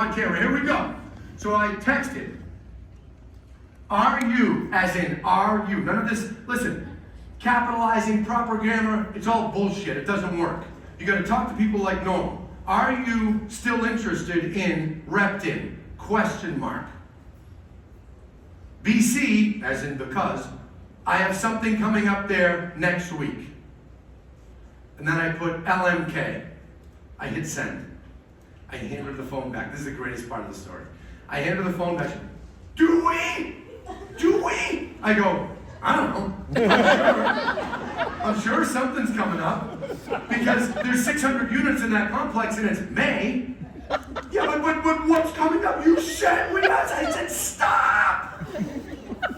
on camera. Here we go. So I texted, are you, as in are you. None of this, listen, capitalizing, proper grammar, it's all bullshit. It doesn't work. You got to talk to people like normal. Are you still interested in Repton? Question mark. BC, as in because, I have something coming up there next week. And then I put LMK. I hit send. I hand her the phone back. This is the greatest part of the story. I hand her the phone back. Do we? Do we? I go, I don't know. I'm sure something's coming up because there's 600 units in that complex and it's May. Yeah, but what's coming up? You said we got. I said, stop.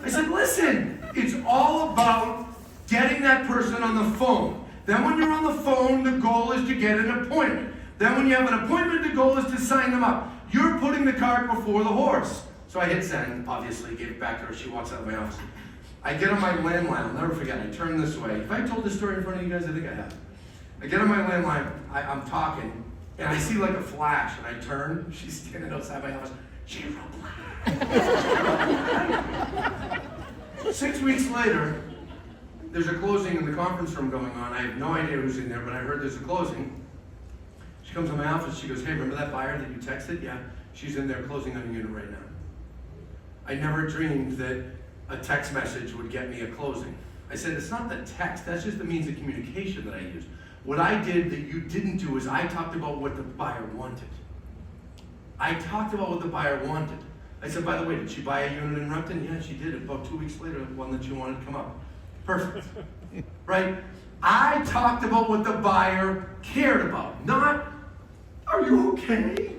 I said, listen, it's all about getting that person on the phone. Then when you're on the phone, the goal is to get an appointment. Then when you have an appointment, the goal is to sign them up. You're putting the cart before the horse. So I hit send, obviously, gave it back to her. She walks out of my office. I get on my landline. I'll never forget. I turn this way. If I told this story in front of you guys, I think I have. I get on my landline. I'm talking, and I see like a flash, and I turn. She's standing outside my office. She replied. 6 weeks later, there's a closing in the conference room going on. I have no idea who's in there, but I heard there's a closing. She comes to my office. She goes, hey, remember that buyer that you texted? Yeah, she's in there closing on a unit right now. I never dreamed that a text message would get me a closing. I said, it's not the text. That's just the means of communication that I use. What I did that you didn't do is I talked about what the buyer wanted. I talked about what the buyer wanted. I said, by the way, did she buy a unit in Repton? Yeah, she did. About 2 weeks later, the one that she wanted to come up. Perfect. Right? I talked about what the buyer cared about, not, are you okay?